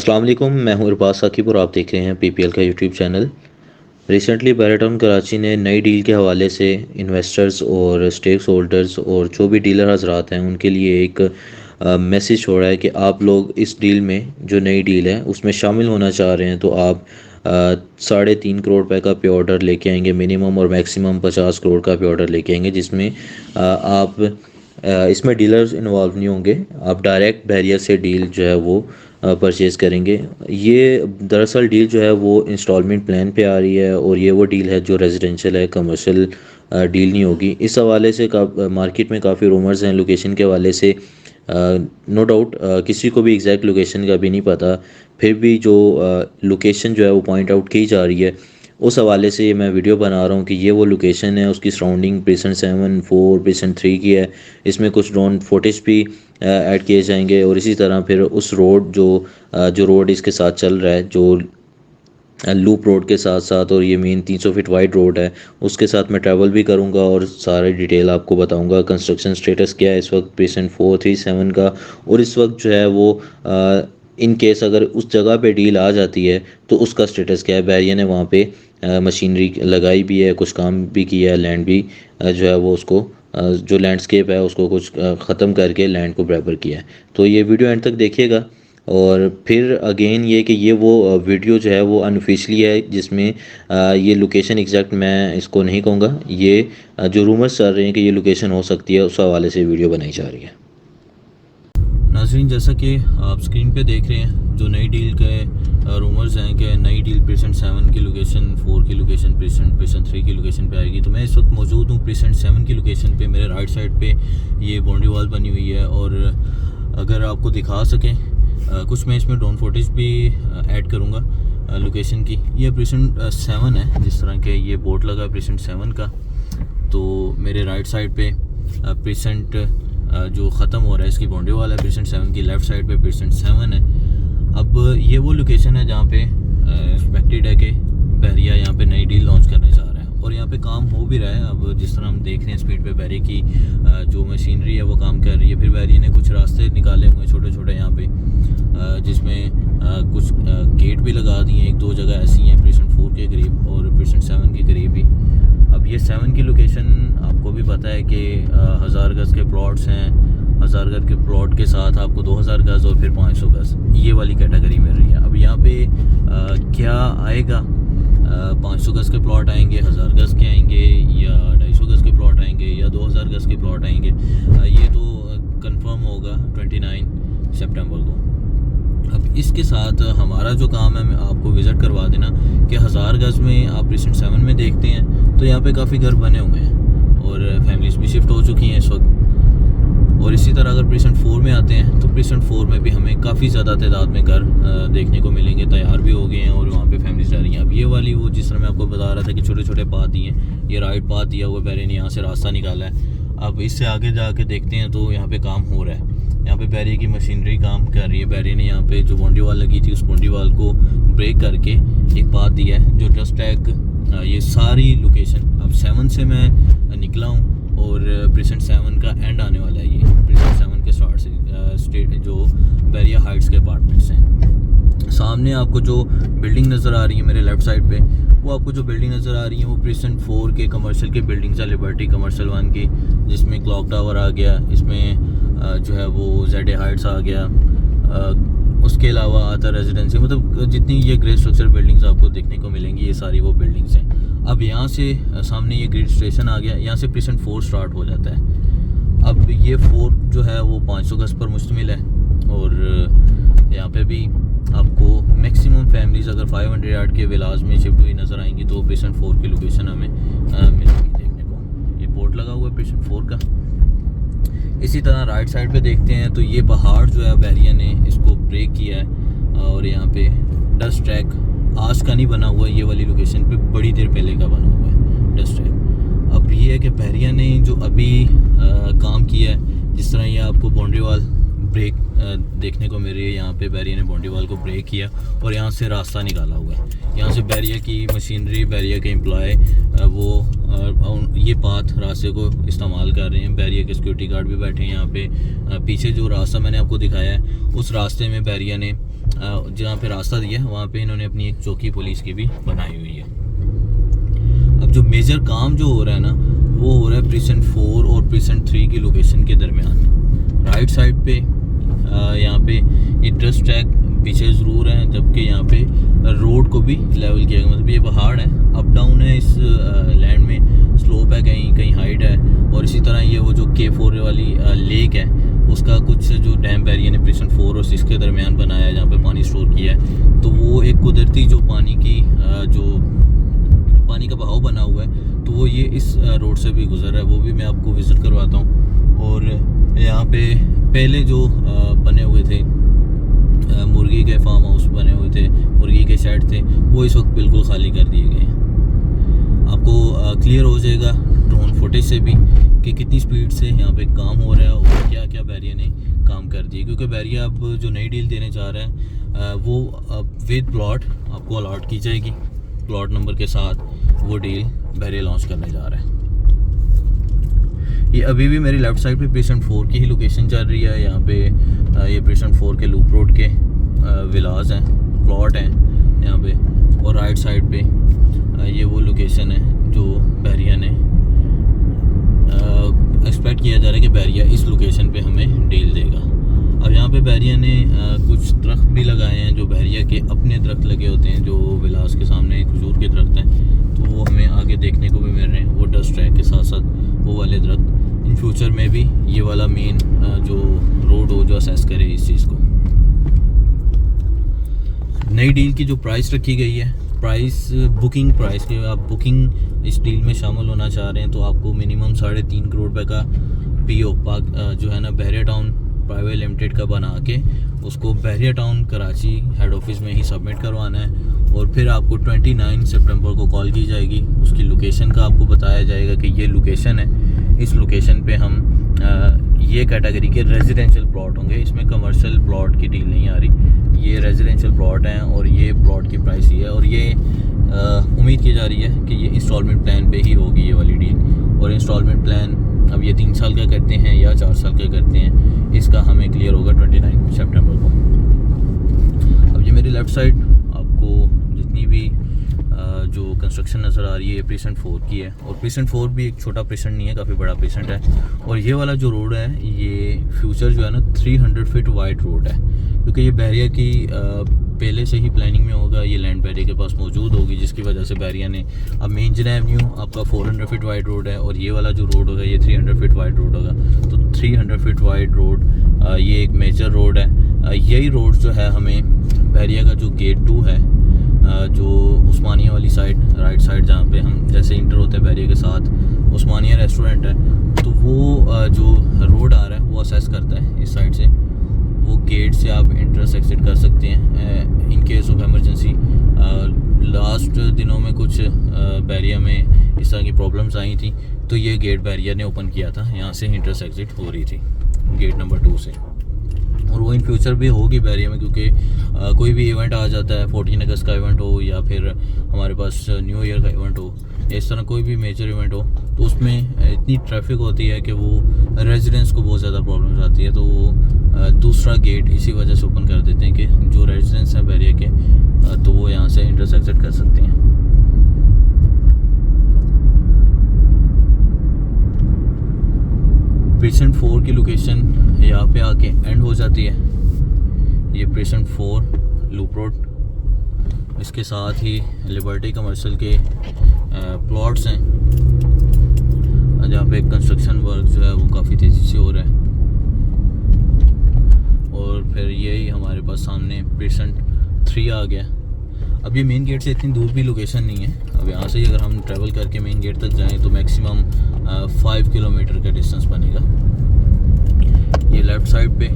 अस्सलाम वालेकुम, मैं हूं इरबाज साकिब और आप देख रहे हैं पीपीएल का यूट्यूब चैनल। रिसेंटली बैराटाउन कराची ने नई डील के हवाले से इन्वेस्टर्स और स्टेक होल्डर्स और जो भी डीलर हजरात हैं उनके लिए एक मैसेज छोड़ा है कि आप लोग इस डील में जो नई डील है उसमें शामिल होना चाह रहे हैं तो आप 3.5 करोड़ रुपए का पे ऑर्डर लेके आएंगे मिनिमम, और मैक्सिमम 50 करोड़ का पे ऑर्डर लेके आएंगे, जिसमें आप इसमें डीलर्स इन्वॉल्व नहीं होंगे। आप डायरेक्ट बैरियर से डील जो है वो परचेज़ करेंगे। ये दरअसल डील जो है वो इंस्टॉलमेंट प्लान पे आ रही है और ये वो डील है जो रेजिडेंशियल है, कमर्शियल डील नहीं होगी। इस हवाले से मार्केट में काफ़ी रूमर्स हैं लोकेशन के हवाले से। नो डाउट किसी को भी एग्जैक्ट लोकेशन का भी नहीं पता, फिर भी जो लोकेशन जो है वो पॉइंट आउट की जा रही है उस हवाले से ये मैं वीडियो बना रहा हूँ कि ये वो लोकेशन है। उसकी सराउंडिंग प्रेसेंट 7, 4, प्रेसेंट 3 की है। इसमें कुछ ड्रोन फुटेज भी ऐड किए जाएंगे और इसी तरह फिर उस रोड जो रोड इसके साथ चल रहा है, जो लूप रोड के साथ साथ, और ये मेन 300 फीट वाइड रोड है, उसके साथ मैं ट्रैवल भी करूंगा और सारे डिटेल आपको बताऊंगा। कंस्ट्रक्शन स्टेटस क्या है इस वक्त पेशेंट 437 का, और इस वक्त जो है वो इन केस अगर उस जगह पे डील आ जाती है तो उसका स्टेटस क्या है। बैरियर ने वहाँ पे मशीनरी लगाई भी है, कुछ काम भी किया है, लैंड भी जो है वो उसको जो लैंडस्केप है उसको कुछ ख़त्म करके लैंड को बराबर किया है। तो ये वीडियो एंड तक देखिएगा। और फिर अगेन ये कि ये वो वीडियो जो है वो अनऑफिशियली है, जिसमें ये लोकेशन एग्जैक्ट मैं इसको नहीं कहूँगा। ये जो रूमर्स चल रहे हैं कि ये लोकेशन हो सकती है उस हवाले से वीडियो बनाई जा रही है। नाज़रीन, जैसा कि आप स्क्रीन पे देख रहे हैं जो नई डील के रूमर्स हैं कि नई डील प्रेसेंट 7 की लोकेशन, 4 की लोकेशन, प्रेसेंट 3 की लोकेशन पे आएगी। तो मैं इस वक्त मौजूद हूँ प्रेसेंट 7 की लोकेशन पे। मेरे राइट साइड पे ये बाउंड्री वॉल बनी हुई है और अगर आपको दिखा सकें कुछ मैं इसमें ड्रोन फुटेज भी ऐड करूँगा लोकेशन की। ये प्रेसेंट 7 है, जिस तरह के ये बोर्ड लगा प्रेसेंट 7 का। तो मेरे राइट साइड पे प्रेसेंट जो ख़त्म हो रहा है इसकी बाउंड्री वाला है प्रेसेंट 7 की, लेफ़्ट साइड पे प्रेसेंट 7 है। अब ये वो लोकेशन है जहाँ पे एक्सपेक्टेड है कि बहरिया यहाँ पे नई डील लॉन्च करने जा रहा है और यहाँ पे काम हो भी रहा है। अब जिस तरह हम देख रहे हैं स्पीड पे बहरिया की जो मशीनरी है वो काम कर रही है। फिर बहरिया ने कुछ रास्ते निकाले हुए छोटे छोटे यहाँ पे, जिसमें कुछ गेट भी लगा दिए हैं। 1-2 जगह ऐसी हैं प्रेसेंट 4 के करीब और प्रेसेंट 7 के करीब ही। अब ये 7 की लोकेशन आपको भी पता है कि 1000 गज़ के प्लॉट्स हैं। 1000 गज़ के प्लॉट के साथ आपको 2000 गज़ और फिर 500 गज़ ये वाली कैटेगरी मिल रही है। अब यहाँ पे क्या आएगा, 500 गज़ के प्लॉट आएंगे, 1000 गज़ के आएंगे, या 250 गज़ के प्लॉट आएंगे, या 2000 गज़ के प्लॉट आएंगे, ये तो कंफर्म होगा 29 सितंबर को। अब इसके साथ हमारा जो काम है मैं आपको विज़िट करवा देना कि 1000 गज़ में आप प्रेसेंट 7 में देखते हैं तो यहाँ पे काफ़ी घर बने हुए हैं और फैमिलीज भी शिफ्ट हो चुकी हैं इस वक्त। और इसी तरह अगर प्रेसेंट 4 में आते हैं तो प्रेसेंट 4 में भी हमें काफ़ी ज़्यादा तादाद में घर देखने को मिलेंगे, तैयार भी हो गए हैं और वहाँ पे फैमिलीज रह रही हैं। अब ये वाली वो जिस तरह मैं आपको बता रहा था कि छोटे छोटे पाथ दिए, ये राइट पाथ दिया हुआ बैरियर ने यहाँ से रास्ता निकाला है। अब इससे आगे जाके देखते हैं तो यहाँ पे काम हो रहा है। यहाँ पे बैरियर की मशीनरी काम कर रही है। बैरियर ने यहाँ पे जो बाउंड्री वाल लगी थी उस बाउंड्री वाल को ब्रेक करके एक पाथ दिया है जो जस्ट टैग ये सारी लोकेशन। अब 7 से मैं निकला हूँ और प्रेसेंट 7 का एंड आने वाला है। ये प्रेसेंट 7 के स्टार्ट से स्टेट जो बैरियर हाइट्स के अपार्टमेंट्स हैं। सामने आपको जो बिल्डिंग नज़र आ रही है मेरे लेफ़्ट साइड पे, वो आपको जो बिल्डिंग नज़र आ रही है वो प्रेसेंट 4 के कमर्शियल के बिल्डिंग्स है, लिबर्टी कमर्शियल 1 की, जिसमें क्लॉक टावर आ गया, इसमें जो है वो ZA हाइट्स आ गया। उसके अलावा आता रेजिडेंसी, मतलब जितनी ये ग्रे स्ट्रक्चर बिल्डिंग्स आपको देखने को मिलेंगी ये सारी वो बिल्डिंग्स हैं। अब यहाँ से सामने ये ग्रिड स्टेशन आ गया, यहाँ से प्रेसेंट 4 स्टार्ट हो जाता है। अब ये 4 जो है वो 500 गज़ पर मुश्तमिल है और यहाँ पे भी आपको मैक्सिमम फैमिलीज़ अगर 500 यार्ड के विलाज में शिफ्ट हुई नज़र आएंगी तो प्रेसेंट 4 की लोकेशन हमें मिलेगी देखने को। ये बोर्ड लगा हुआ है प्रेसेंट 4 का। इसी तरह राइट साइड पे देखते हैं तो ये पहाड़ जो है बैरियर ने इसको ब्रेक किया है और यहाँ पे डस्ट ट्रैक आज का नहीं बना हुआ है, ये वाली लोकेशन पे बड़ी देर पहले का बना हुआ है डस्ट ट्रैक। अब ये है कि बैरियर ने जो अभी काम किया है, जिस तरह ये आपको बाउंड्री वाल ब्रेक देखने को मिल रही है, यहाँ पे बैरियर ने बाउंड्री वाल को ब्रेक किया और यहाँ से रास्ता निकाला हुआ है। यहाँ से बैरियर की मशीनरी, बैरियर के एम्प्लॉय वो ये पाथ रास्ते को इस्तेमाल कर रहे हैं। बैरियर के सिक्योरिटी गार्ड भी बैठे हैं यहाँ पे। पीछे जो रास्ता मैंने आपको दिखाया है उस रास्ते में बैरियर ने जहाँ पे रास्ता दिया है वहाँ पे इन्होंने अपनी एक चौकी पुलिस की भी बनाई हुई है। अब जो मेजर काम जो हो रहा है ना, वो हो रहा है प्रीसेंट 4 और प्रीसेंट 3 की लोकेशन के दरमियान। राइट साइड पे यहाँ पे ये डस्ट ट्रैक पीछे ज़रूर है, जबकि यहाँ पे रोड को भी लेवल किया गया। मतलब ये पहाड़ है, अप डाउन है, इस लैंड में स्लोप है, कहीं कहीं हाइट है। और इसी तरह ये वो जो K4 वाली लेक है, उसका कुछ जो डैम बैरियर ने प्रीसेंट 4 और 6 के दरमियान बनाया है, जहाँ पे पानी स्टोर किया है, तो वो एक कुदरती जो पानी की जो पानी का बहाव बना हुआ है, तो वो ये इस रोड से भी गुजर रहा है। वो भी मैं आपको विज़िट करवाता हूँ। और यहाँ पे पहले जो बने हुए थे मुर्गी के फार्म हाउस बने हुए थे, मुर्गी के शेड थे, वो इस वक्त बिल्कुल खाली कर दिए गए हैं। आपको क्लियर हो जाएगा ड्रोन फुटेज से भी कि कितनी स्पीड से यहाँ पे काम हो रहा है और क्या क्या बैरियर ने काम कर दिए। क्योंकि बैरियर अब जो नई डील देने जा रहा है वो विद प्लॉट आपको अलॉट की जाएगी, प्लॉट नंबर के साथ वो डील बैरियर लॉन्च करने जा रहा है। ये अभी भी मेरी लेफ़्ट साइड पे प्रीसेंट 4 की ही लोकेशन चल रही है। यहाँ पे ये प्रीसेंट 4 के लूप रोड के विलाज हैं, प्लॉट हैं यहाँ पे। और राइट साइड पे ये वो लोकेशन है जो बैरिया ने एक्सपेक्ट किया जा रहा है कि बैरिया इस लोकेशन पे हमें डील देगा। अब यहाँ पे बैरिया ने कुछ दरख्त भी लगाए हैं, जो बैरिया के अपने दरख्त लगे होते हैं, जो विलास के सामने खजूर के दरख्त हैं, तो वो हमें आगे देखने को भी मिल रहे हैं। वो डस्ट ट्रैक के साथ साथ वो वाले दरख्त इन फ्यूचर में भी ये वाला मेन जो रोड हो जो असेस करे इस चीज़ को। नई डील की जो प्राइस रखी गई है, प्राइस बुकिंग प्राइस के, आप बुकिंग इस डील में शामिल होना चाह रहे हैं तो आपको मिनिमम 3.5 करोड़ रुपए का PO जो है ना बहरिया टाउन प्राइवेट लिमिटेड का बना के उसको बहरिया टाउन कराची हेड ऑफिस में ही सबमिट करवाना है। और फिर आपको 29 सितंबर को कॉल की जाएगी, उसकी लोकेशन का आपको बताया जाएगा कि ये लोकेशन है, इस लोकेशन पे हम ये कैटेगरी के रेजिडेंशियल प्लॉट होंगे, इसमें कमर्शियल प्लॉट की डील नहीं आ रही, ये रेजिडेंशियल प्लॉट हैं और ये प्लॉट की प्राइस ही है। और ये उम्मीद की जा रही है कि ये इंस्टॉलमेंट प्लान पे ही होगी ये वाली डील। और इंस्टॉलमेंट प्लान अब ये 3 साल का करते हैं या 4 साल का करते हैं, इसका हमें क्लियर होगा 29 सितंबर को। अब ये मेरी लेफ़्ट साइड आपको जितनी भी जो कंस्ट्रक्शन नज़र आ रही है, ये प्रीसेंट 4 की है। और प्रीसेंट 4 भी एक छोटा प्रीसेंट नहीं है, काफ़ी बड़ा प्रीसेंट है। और ये वाला जो रोड है, ये फ्यूचर जो है ना 300 फीट वाइड रोड है, क्योंकि ये बैरिया की पहले से ही प्लानिंग में होगा, ये लैंड बैरिया के पास मौजूद होगी, जिसकी वजह से बैरिया ने अब मेन जिना एवेन्यू आपका 400 फीट वाइड रोड है और ये वाला जो रोड होगा ये 300 फीट वाइड रोड होगा। तो 300 फीट वाइड रोड ये एक मेजर रोड है। यही रोड जो है हमें बैरिया का जो गेट 2 है, जो उस्मानिया वाली साइड राइट साइड जहाँ पे हम जैसे इंटर होते हैं बैरिया के साथ उस्मानिया रेस्टोरेंट है, तो वो जो रोड आ रहा है वो असेस करता है इस साइड से। वो गेट से आप इंटरेस्ट एक्सिट कर सकते हैं in case of emergency. Last दिनों में कुछ बैरिया में इस तरह की प्रॉब्लम्स आई थी, तो ये गेट बैरिया ने ओपन किया था, यहाँ से इंटरेस्ट एक्सिट हो रही थी गेट नंबर 2 से। और वो इन फ्यूचर भी होगी बैरिया में, क्योंकि कोई भी इवेंट आ जाता है, 14 अगस्त का इवेंट हो या फिर हमारे पास न्यू ईयर का इवेंट हो, इस तरह कोई भी मेजर इवेंट हो, तो उसमें इतनी ट्रैफिक होती है कि वो रेजिडेंट्स को बहुत ज़्यादा प्रॉब्लम्स आती है। तो वो दूसरा गेट इसी वजह से ओपन कर देते हैं कि जो रेजिडेंट्स हैं बैरिया के, तो वो यहाँ से इंटरेस्ट एक्सिट कर सकते हैं। प्रीसेंट 4 की लोकेशन यहाँ पे आके एंड हो जाती है। ये प्रीसेंट 4 लूप रोड, इसके साथ ही लिबर्टी कमर्शियल के प्लॉट्स हैं, जहाँ पे कंस्ट्रक्शन वर्क जो है वो काफ़ी तेज़ी से हो रहा है। और फिर यही हमारे पास सामने प्रीसेंट 3 आ गया। अब ये मेन गेट से इतनी दूर भी लोकेशन नहीं है। अब यहाँ से अगर हम ट्रैवल करके मेन गेट तक जाएं तो मैक्सिमम 5 किलोमीटर का डिस्टेंस बनेगा। ये लेफ़्ट साइड पे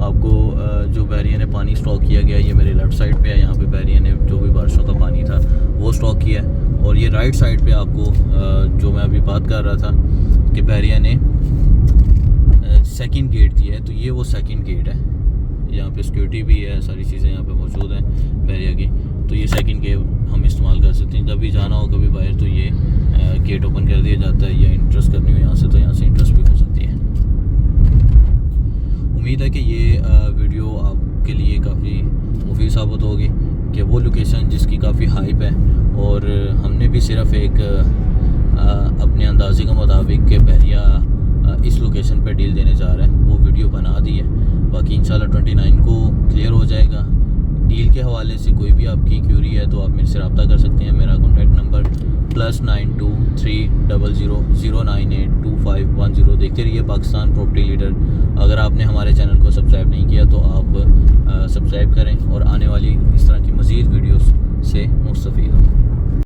आपको जो बैरिया ने पानी स्टॉक किया गया, ये मेरे लेफ़्ट साइड पे है। यहाँ पे बैरिया ने जो भी बारिशों का पानी था वो स्टॉक किया है। और ये राइट साइड पे आपको जो मैं अभी बात कर रहा था कि बैरिया ने सेकंड गेट दिया है, तो ये वो सेकंड गेट है। यहाँ पे सिक्योरिटी भी है, सारी चीज़ें यहाँ पे मौजूद हैं बैरिया की। तो ये सेकंड गेट हम इस्तेमाल कर सकते हैं। जब भी जाना हो कभी बाहर तो ये गेट ओपन कर दिया जाता है, या इंटरेस्ट करनी हो यहाँ से तो यहाँ से इंटरेस्ट भी हो सकती है। उम्मीद है कि ये वीडियो आप आपके लिए काफ़ी मुफीद साबित होगी कि वो लोकेशन जिसकी काफ़ी हाइप है और हमने भी सिर्फ एक अपने अंदाजे के मुताबिक के बहरिया इस लोकेशन पे डील देने जा रहे हैं वो वीडियो बना दी है। बाकी इंशाल्लाह 29 को क्लियर हो जाएगा। डील के हवाले से कोई भी आपकी क्यूरी है तो आप मेरे से रब्ता कर सकते हैं। मेरा कॉन्टैक्ट नंबर +9230982510। देखते रहिए पाकिस्तान प्रॉपर्टी लीडर। अगर आपने हमारे चैनल को सब्सक्राइब नहीं किया तो आप सब्सक्राइब करें और आने